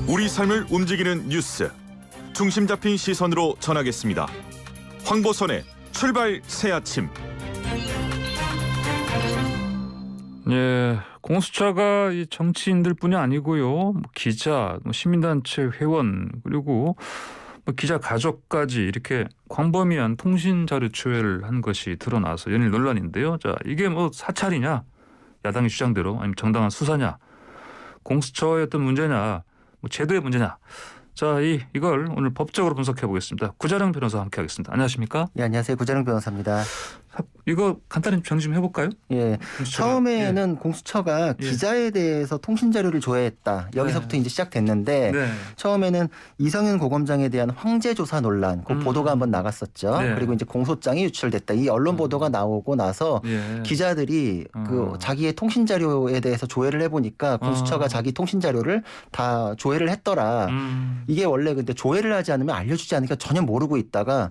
우리 삶을 움직이는 뉴스, 중심 잡힌 시선으로 전하겠습니다. 황보선의 출발 새아침. 예, 공수처가 이 정치인들뿐이 아니고요, 기자, 시민단체 회원 그리고 기자 가족까지 이렇게 광범위한 통신 자료 조회를 한 것이 드러나서 연일 논란인데요. 자, 이게 사찰이냐, 야당의 주장대로, 아니면 정당한 수사냐, 공수처의 어떤 문제냐, 제도의 문제냐. 자, 이걸 오늘 법적으로 분석해 보겠습니다. 구자령 변호사와 함께하겠습니다. 안녕하십니까? 네, 안녕하세요. 구자령 변호사입니다. 이거 간단히 정리 좀 해볼까요? 예, 처음에는 공수처가 기자에 대해서 통신 자료를 조회했다. 여기서부터 이제 시작됐는데 처음에는 이성윤 고검장에 대한 황제 조사 논란, 그 보도가 한번 나갔었죠. 그리고 이제 공소장이 유출됐다. 이 언론 보도가 나오고 나서 기자들이 그 자기의 통신 자료에 대해서 조회를 해보니까 공수처가 자기 통신 자료를 다 조회를 했더라. 이게 원래 근데 조회를 하지 않으면 알려주지 않으니까 전혀 모르고 있다가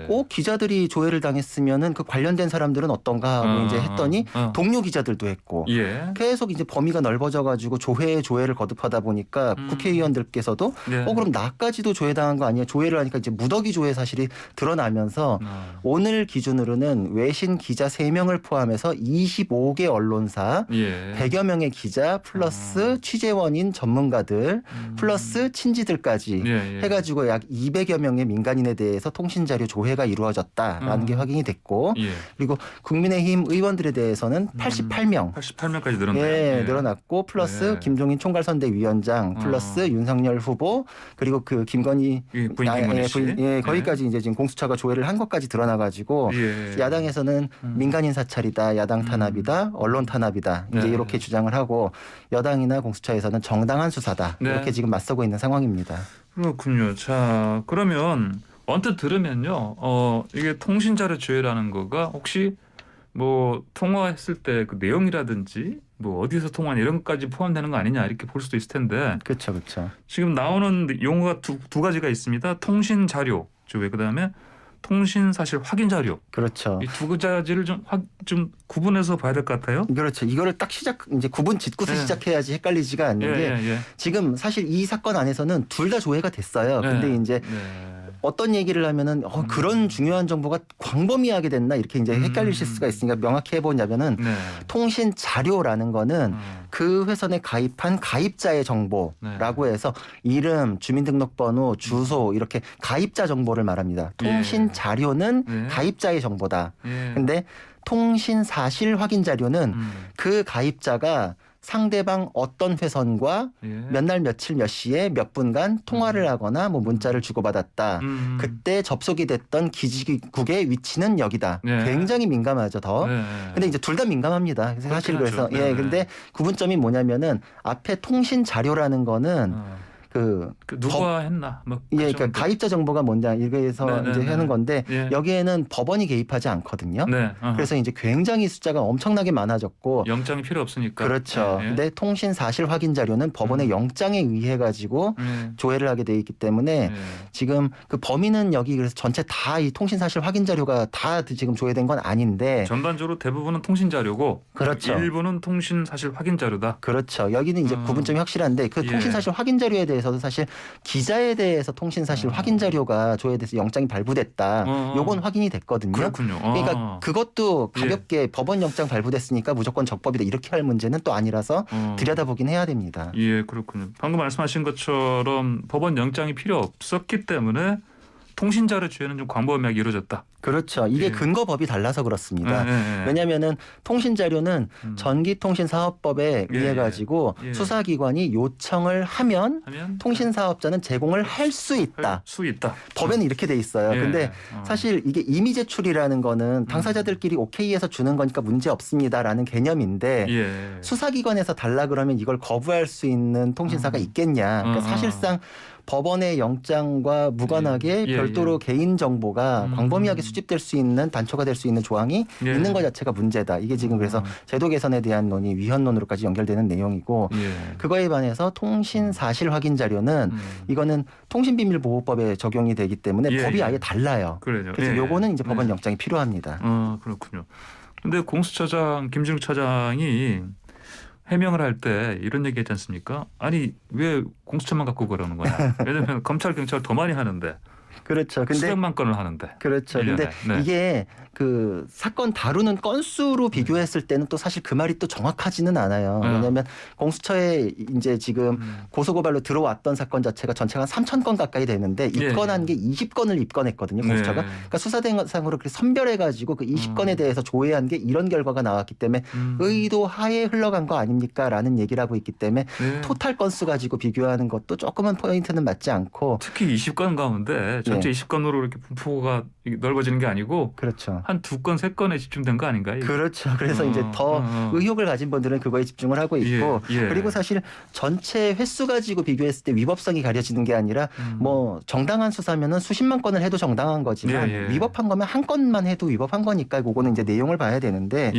꼭 기자들이 조회를 당했으면은 그 관련된 사람들은 어떤가 하고 이제 했더니 동료 기자들도 했고 계속 이제 범위가 넓어져가지고 조회를 거듭하다 보니까 국회의원들께서도 그럼 나까지도 조회당한 거 아니야? 조회를 하니까 이제 무더기 조회 사실이 드러나면서 오늘 기준으로는 외신 기자 3명을 포함해서 25개 언론사 100여 명의 기자 플러스 취재원인 전문가들 플러스 친지들까지 해가지고 약 200여 명의 민간인에 대해서 통신자료 조회가 이루어졌다라는 게 확인이 됐고 그리고 국민의힘 의원들에 대해서는 88명까지 늘었네요. 늘어났고 플러스 김종인 총괄선대위원장 플러스 윤석열 후보 그리고 그 김건희 부인 거기까지 이제 지금 공수처가 조회를 한 것까지 드러나가지고 야당에서는 민간인 사찰이다, 야당 탄압이다, 언론 탄압이다 이제 이렇게 주장을 하고 여당이나 공수처에서는 정당한 수사다 이렇게 지금 맞서고 있는 상황입니다. 그렇군요. 자, 그러면 언뜻 들으면요, 이게 통신자료 조회라는 거가 혹시 통화했을 때 그 내용이라든지 어디서 통화한 이런 것까지 포함되는 거 아니냐 이렇게 볼 수도 있을 텐데. 그렇죠. 지금 나오는 용어가 두 가지가 있습니다. 통신자료 조회, 그다음에 통신사실 확인 자료. 그렇죠. 이 두 가지를 좀 구분해서 봐야 될 것 같아요. 그렇죠. 이거를 딱 이제 구분 짓고서 시작해야지 헷갈리지가 않는 게 지금 사실 이 사건 안에서는 둘 다 조회가 됐어요. 근데 이제 어떤 얘기를 하면은 그런 중요한 정보가 광범위하게 됐나 이렇게 이제 헷갈리실 수가 있으니까 명확히 해보냐면은 통신 자료라는 거는 그 회선에 가입한 가입자의 정보라고 해서 이름, 주민등록번호, 주소 이렇게 가입자 정보를 말합니다. 통신 자료는 가입자의 정보다. 근데 통신 사실 확인 자료는 그 가입자가 상대방 어떤 회선과 몇 날 며칠 몇 시에 몇 분간 통화를 하거나 문자를 주고받았다. 그때 접속이 됐던 기지국의 위치는 여기다. 굉장히 민감하죠, 더. 근데 이제 둘 다 민감합니다. 사실 그래서 근데 구분점이 뭐냐면은 앞에 통신 자료라는 거는 누가 했나? 그러니까 가입자 정보가 뭔지 이거에서 이제 하는 건데 여기에는 법원이 개입하지 않거든요. 그래서 이제 굉장히 숫자가 엄청나게 많아졌고 영장이 필요 없으니까. 그렇죠. 근데 통신 사실 확인 자료는 법원의 영장에 의해 가지고 조회를 하게 돼 있기 때문에 지금 그 범위는 여기 그래서 전체 다 이 통신 사실 확인 자료가 다 지금 조회된 건 아닌데 전반적으로 대부분은 통신 자료고 그렇죠. 일부는 통신 사실 확인 자료다. 그렇죠. 여기는 이제 구분점이 확실한데 그 통신 사실 확인 자료에 대해서 도 사실 기자에 대해서 통신 사실 확인 자료가 조회돼서 영장이 발부됐다. 요건 확인이 됐거든요. 그렇군요. 그러니까 그것도 가볍게 법원 영장 발부됐으니까 무조건 적법이다 이렇게 할 문제는 또 아니라서 들여다보긴 해야 됩니다. 예, 그렇군요. 방금 말씀하신 것처럼 법원 영장이 필요 없었기 때문에 통신자료 조회는 좀 광범위하게 이루어졌다. 그렇죠. 이게 근거법이 달라서 그렇습니다. 왜냐하면은 통신자료는 전기통신사업법에 의해 가지고 수사기관이 요청을 하면 통신사업자는 제공을 할 수 있다. 법에는 이렇게 돼 있어요. 근데 사실 이게 임의 제출이라는 거는 당사자들끼리 오케이해서 주는 거니까 문제 없습니다라는 개념인데 수사기관에서 달라 그러면 이걸 거부할 수 있는 통신사가 있겠냐. 그러니까 사실상 법원의 영장과 무관하게 별도로 개인 정보가 광범위하게 수집될 수 있는 단초가 될 수 있는 조항이 있는 것 자체가 문제다. 이게 지금 그래서 제도 개선에 대한 논의 위헌론으로까지 연결되는 내용이고 그거에 반해서 통신 사실 확인 자료는 이거는 통신비밀보호법에 적용이 되기 때문에 법이 아예 달라요. 그래서 요거는 이제 법원 영장이 필요합니다. 그렇군요. 근데 공수처장 김진욱 차장이 해명을 할 때 이런 얘기했지 않습니까? 아니 왜 공수처만 갖고 그러는 거냐? 왜냐하면 검찰 경찰 더 많이 하는데. 그렇죠. 근데 수백만 건을 하는데. 그렇죠. 1년에. 근데 네. 이게 그 사건 다루는 건수로 비교했을 때는 또 사실 그 말이 또 정확하지는 않아요. 왜냐하면 공수처에 이제 지금 고소고발로 들어왔던 사건 자체가 전체가 한 3,000건 가까이 되는데 입건한 게 20건을 입건했거든요. 공수처가. 네. 그러니까 수사 대상으로 그렇게 선별해가지고 그 20건에 대해서 조회한 게 이런 결과가 나왔기 때문에 의도 하에 흘러간 거 아닙니까라는 얘기를 하고 있기 때문에 네. 토탈 건수 가지고 비교하는 것도 조금은 포인트는 맞지 않고. 특히 20건 가운데 전체 20건으로 이렇게 분포가 넓어지는 게 아니고 그렇죠. 한 2건, 3건에 집중된 거 아닌가요? 그렇죠. 그래서 이제 더 의혹을 가진 분들은 그거에 집중을 하고 있고 그리고 사실 전체 횟수 가지고 비교했을 때 위법성이 가려지는 게 아니라 뭐 정당한 수사면은 수십만 건을 해도 정당한 거지만 위법한 거면 한 건만 해도 위법한 거니까 그거는 이제 내용을 봐야 되는데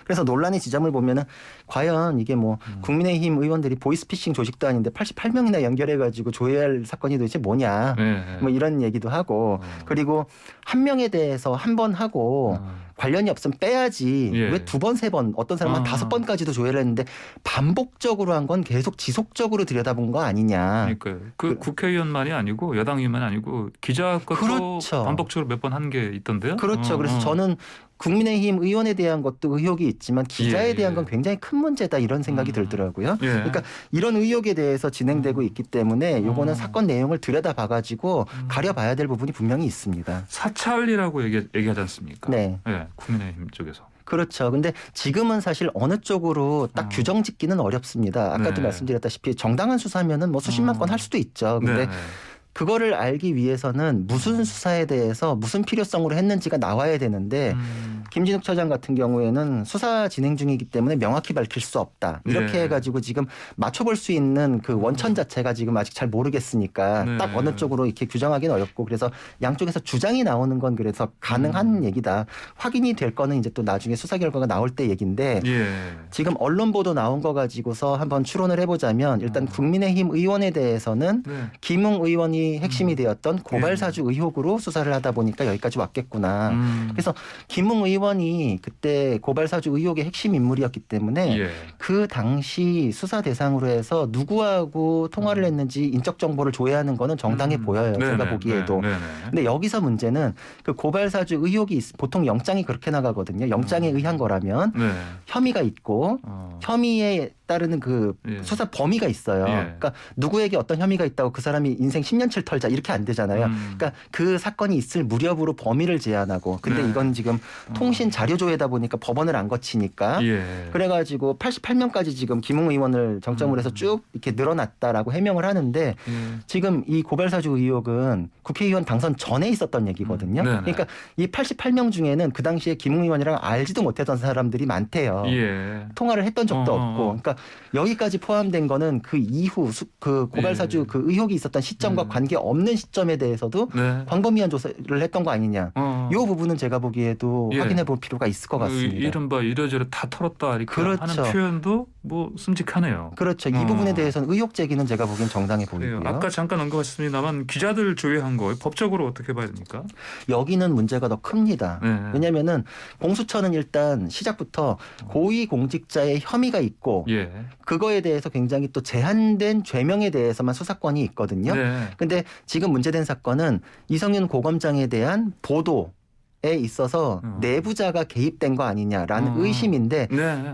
그래서 논란의 지점을 보면은 과연 이게 뭐 국민의힘 의원들이 보이스피싱 조직도 아닌데 88명이나 연결해가지고 조회할 사건이 도대체 뭐냐 뭐 이런 얘기도 하고 그리고 한 명에 대해서 한 번 하고 관련이 없으면 빼야지 왜 2번, 3번 어떤 사람은 5번까지도 조회를 했는데 반복적으로 한 건 계속 지속적으로 들여다본 거 아니냐. 그러니까요. 그 국회의원만이 아니고 여당 의원만이 아니고 기자 것도 그렇죠. 반복적으로 몇 번 한 게 있던데요. 그렇죠. 그래서 저는 국민의힘 의원에 대한 것도 의혹이 있지만 기자에 대한 건 굉장히 큰 문제다 이런 생각이 들더라고요. 그러니까 이런 의혹에 대해서 진행되고 있기 때문에 요거는 사건 내용을 들여다봐가지고 가려봐야 될 부분이 분명히 있습니다. 사찰이라고 얘기하지 않습니까? 네. 국민의힘 쪽에서. 그렇죠. 근데 지금은 사실 어느 쪽으로 딱 규정 짓기는 어렵습니다. 아까도 말씀드렸다시피 정당한 수사면은 뭐 수십만 건 할 수도 있죠. 근데 그거를 알기 위해서는 무슨 수사에 대해서 무슨 필요성으로 했는지가 나와야 되는데 김진욱 처장 같은 경우에는 수사 진행 중이기 때문에 명확히 밝힐 수 없다. 이렇게 해가지고 지금 맞춰볼 수 있는 그 원천 자체가 지금 아직 잘 모르겠으니까 딱 어느 쪽으로 이렇게 규정하기는 어렵고 그래서 양쪽에서 주장이 나오는 건 그래서 가능한 얘기다. 확인이 될 거는 이제 또 나중에 수사 결과가 나올 때 얘기인데 지금 언론 보도 나온 거 가지고서 한번 추론을 해보자면 일단 국민의힘 의원에 대해서는 김웅 의원이 핵심이 되었던 고발사주 의혹으로 수사를 하다 보니까 여기까지 왔겠구나. 그래서 김웅 의원이 그때 고발사주 의혹의 핵심 인물이었기 때문에 그 당시 수사 대상으로 해서 누구하고 통화를 했는지 인적 정보를 조회하는 거는 정당해 보여요. 제가 보기에도. 근데 여기서 문제는 그 고발사주 의혹이 보통 영장이 그렇게 나가거든요. 영장에 의한 거라면 혐의가 있고 혐의에 따르는 그 수사 범위가 있어요. 그러니까 누구에게 어떤 혐의가 있다고 그 사람이 인생 10년치를 털자 이렇게 안 되잖아요. 그러니까 그 사건이 있을 무렵으로 범위를 제한하고 근데 이건 지금 통신 자료 조회다 보니까 법원을 안 거치니까 그래가지고 88명까지 지금 김웅 의원을 정점으로 해서 쭉 이렇게 늘어났다라고 해명을 하는데 지금 이 고발사주 의혹은 국회의원 당선 전에 있었던 얘기거든요. 그러니까 이 88명 중에는 그 당시에 김웅 의원이랑 알지도 못했던 사람들이 많대요. 통화를 했던 적도 없고 그러니까 여기까지 포함된 거는 그 이후 그 고발사주 그 의혹이 있었던 시점과 관계 없는 시점에 대해서도 광범위한 조사를 했던 거 아니냐. 이 부분은 제가 보기에도 확인해 볼 필요가 있을 것 같습니다. 이른바 이래저래 다 털었다 이렇게 하는 표현도 뭐 슴직하네요. 그렇죠. 이 부분에 대해서는 의혹 제기는 제가 보기엔 정당해 보이고요. 아까 잠깐 언급했습니다만 기자들 조회한 거 법적으로 어떻게 봐야 됩니까? 여기는 문제가 더 큽니다. 왜냐하면은 공수처는 일단 시작부터 고위공직자의 혐의가 있고 그거에 대해서 굉장히 또 제한된 죄명에 대해서만 수사권이 있거든요. 근데 지금 문제된 사건은 이성윤 고검장에 대한 보도 에 있어서 내부자가 개입된 거 아니냐라는 의심인데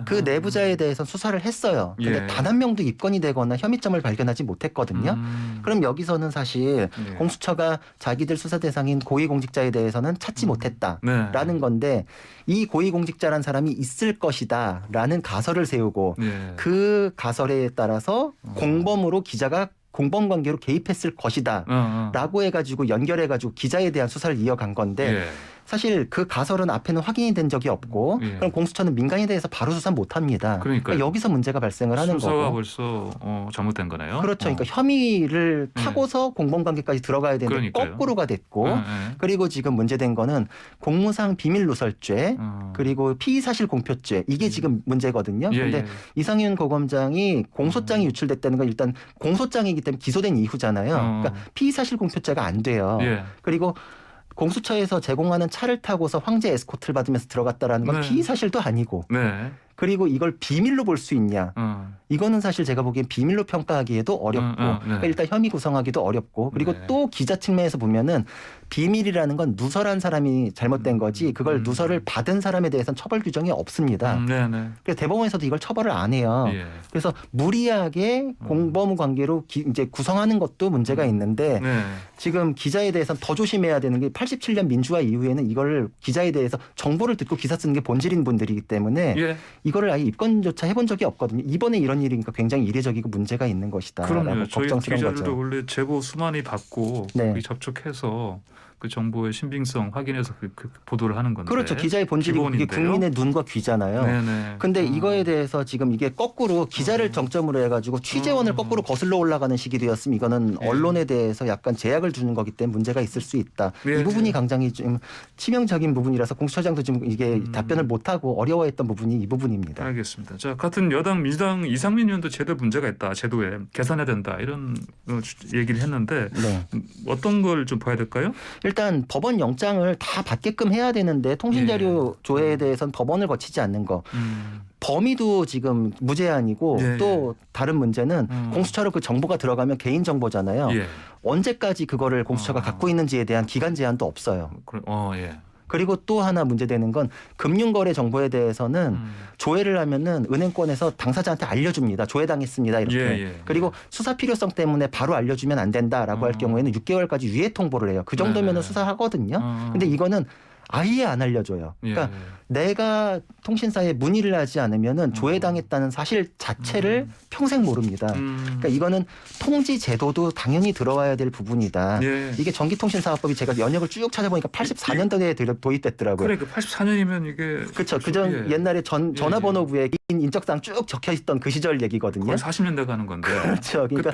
그 내부자에 대해서 수사를 했어요. 근데 단 한 명도 입건이 되거나 혐의점을 발견하지 못했거든요. 그럼 여기서는 사실 공수처가 자기들 수사 대상인 고위공직자에 대해서는 찾지 못했다라는 건데 이 고위공직자란 사람이 있을 것이다라는 가설을 세우고 그 가설에 따라서 공범으로 기자가 공범 관계로 개입했을 것이다 라고 해가지고 연결해가지고 기자에 대한 수사를 이어간 건데 사실 그 가설은 앞에는 확인이 된 적이 없고 그럼 공수처는 민간에 대해서 바로 수사 못합니다. 그러니까 여기서 문제가 발생을 하는 거고. 수사가 벌써 잘못된 거네요. 그렇죠. 그러니까 혐의를 타고서 공범관계까지 들어가야 되는데 거꾸로가 됐고 그리고 지금 문제된 거는 공무상 비밀누설죄 그리고 피의사실 공표죄 이게 지금 문제거든요. 그런데 이성윤 고검장이 공소장이 유출됐다는 건 일단 공소장이기 때문에 기소된 이후잖아요. 그러니까 피의사실 공표죄가 안 돼요. 그리고 공수처에서 제공하는 차를 타고서 황제 에스코트를 받으면서 들어갔다라는 건 피의사실도 아니고 그리고 이걸 비밀로 볼 수 있냐. 이거는 사실 제가 보기엔 비밀로 평가하기에도 어렵고 네. 그러니까 일단 혐의 구성하기도 어렵고 그리고 네. 또 기자 측면에서 보면은 비밀이라는 건 누설한 사람이 잘못된 거지 그걸 누설을 받은 사람에 대해서는 처벌 규정이 없습니다. 네네. 그래서 대법원에서도 이걸 처벌을 안 해요. 예. 그래서 무리하게 공범 관계로 이제 구성하는 것도 문제가 있는데 네. 지금 기자에 대해서는 더 조심해야 되는 게 87년 민주화 이후에는 이걸 기자에 대해서 정보를 듣고 기사 쓰는 게 본질인 분들이기 때문에 예. 이거를 아예 입건조차 해본 적이 없거든요. 이번에 이런 일이니까 굉장히 이례적이고 문제가 있는 것이다. 그럼요. 저희 걱정스러운 기자들도 거죠. 원래 제보 수만이 받고 네. 거기 접촉해서 그 정보의 신빙성 확인해서 그 보도를 하는 건데. 그렇죠. 기자의 본질이 그게 기본인데요. 국민의 눈과 귀잖아요. 네네. 근데 이거에 대해서 지금 이게 거꾸로 기자를 정점으로 해가지고 취재원을 거꾸로 거슬러 올라가는 식이 되었으면 이거는 예. 언론에 대해서 약간 제약을 주는 거기 때문에 문제가 있을 수 있다. 예, 이 부분이 예. 굉장히 좀 치명적인 부분이라서 공수처장도 지금 이게 답변을 못하고 어려워했던 부분이 이 부분입니다. 알겠습니다. 자, 같은 여당 민주당 이상민 의원도 제도 문제가 있다. 제도에 개선해야 된다. 이런 얘기를 했는데 네. 어떤 걸 좀 봐야 될까요? 일단 법원 영장을 다 받게끔 해야 되는데 통신자료 조회에 대해서는 법원을 거치지 않는 거. 범위도 지금 무제한이고 예, 또 다른 문제는 공수처로 그 정보가 들어가면 개인 정보잖아요. 예. 언제까지 그거를 공수처가 갖고 있는지에 대한 기간 제한도 없어요. 예. 그리고 또 하나 문제되는 건 금융거래 정보에 대해서는 조회를 하면은 은행권에서 당사자한테 알려줍니다. 조회당했습니다. 이렇게. 예. 그리고 수사 필요성 때문에 바로 알려주면 안 된다라고 할 경우에는 6개월까지 유예 통보를 해요. 그 정도면은 수사하거든요. 근데 이거는 아예 안 알려줘요. 그러니까 내가 통신사에 문의를 하지 않으면은 조회당했다는 사실 자체를 평생 모릅니다. 그러니까 이거는 통지 제도도 당연히 들어와야 될 부분이다. 예. 이게 전기통신사업법이 제가 연역을 쭉 찾아보니까 84년도에 도입됐더라고요. 그래, 그 84년이면 이게 그렇죠. 그전 옛날에 전화번호부에 개인 인적사항 쭉 적혀 있던 그 시절 얘기거든요. 거의 40년대 가는 건데. 그렇죠. 그러니까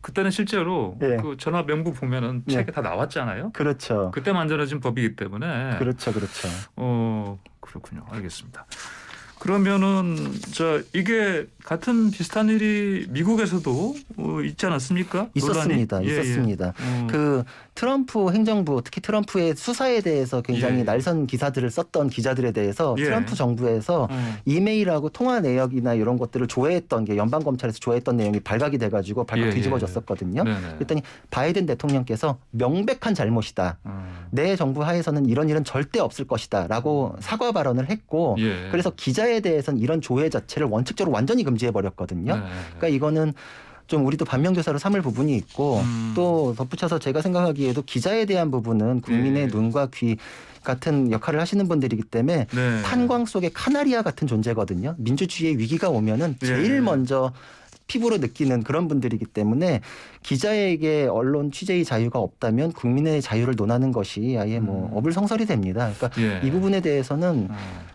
그때는 실제로 예. 그 전화 명부 보면은 예. 책에 다 나왔잖아요. 그렇죠. 그때 만들어진 법이기 때문에. 그렇죠. 그렇군요. 알겠습니다. 그러면은 이게 같은 비슷한 일이 미국에서도 있지 않았습니까? 있었습니다. 논란이? 있었습니다. 그 트럼프 행정부 특히 트럼프의 수사에 대해서 굉장히 날선 기사들을 썼던 기자들에 대해서 트럼프 정부에서 이메일하고 통화 내역이나 이런 것들을 조회했던 게 연방 검찰에서 조회했던 내용이 발각이 돼가지고 발각 뒤집어졌었거든요. 그랬더니 바이든 대통령께서 명백한 잘못이다. 내 정부 하에서는 이런 일은 절대 없을 것이다라고 사과 발언을 했고 그래서 기자에 대해서는 이런 조회 자체를 원칙적으로 완전히 금지해 버렸거든요. 그러니까 이거는 좀 우리도 반면교사로 삼을 부분이 있고 또 덧붙여서 제가 생각하기에도 기자에 대한 부분은 국민의 눈과 귀 같은 역할을 하시는 분들이기 때문에 탄광 속의 카나리아 같은 존재거든요. 민주주의의 위기가 오면은 제일 먼저 피부로 느끼는 그런 분들이기 때문에 기자에게 언론 취재의 자유가 없다면 국민의 자유를 논하는 것이 아예 어불성설이 됩니다. 그러니까 이 부분에 대해서는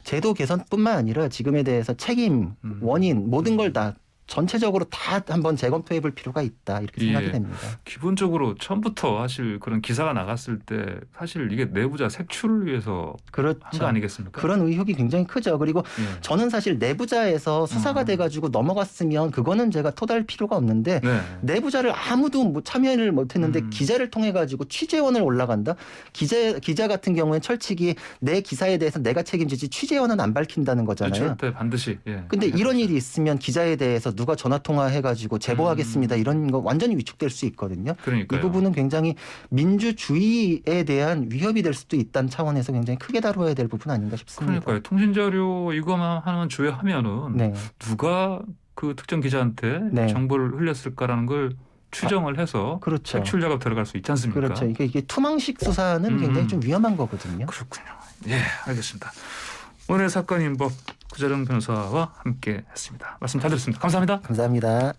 제도 개선뿐만 아니라 지금에 대해서 책임, 원인 모든 걸 다 전체적으로 다 한번 재검토해 볼 필요가 있다 이렇게 생각이 됩니다. 기본적으로 처음부터 사실 그런 기사가 나갔을 때 사실 이게 내부자 색출을 위해서 한 거 아니겠습니까? 그런 의혹이 굉장히 크죠. 그리고 저는 사실 내부자에서 수사가 돼가지고 넘어갔으면 그거는 제가 토달 필요가 없는데 내부자를 아무도 참여를 못했는데 기자를 통해 가지고 취재원을 올라간다. 기자 같은 경우에 철칙이 내 기사에 대해서 내가 책임지지 취재원은 안 밝힌다는 거잖아요. 절대 반드시. 근데 이런 일이 있으면 기자에 대해서 누가 전화 통화해가지고 제보하겠습니다. 이런 거 완전히 위축될 수 있거든요. 그러니까요. 이 부분은 굉장히 민주주의에 대한 위협이 될 수도 있다는 차원에서 굉장히 크게 다뤄야 될 부분 아닌가 싶습니다. 그러니까요. 통신자료 이거만 하는 조회하면은 누가 그 특정 기자한테 정보를 흘렸을까라는 걸 추정을 해서 색출 작업 들어갈 수 있지 않습니까? 그렇죠. 이게 투망식 수사는 굉장히 좀 위험한 거거든요. 그렇군요. 예, 알겠습니다. 오늘의 사건 인법 구자령 변호사와 함께 했습니다. 말씀 잘 들었습니다. 감사합니다. 감사합니다.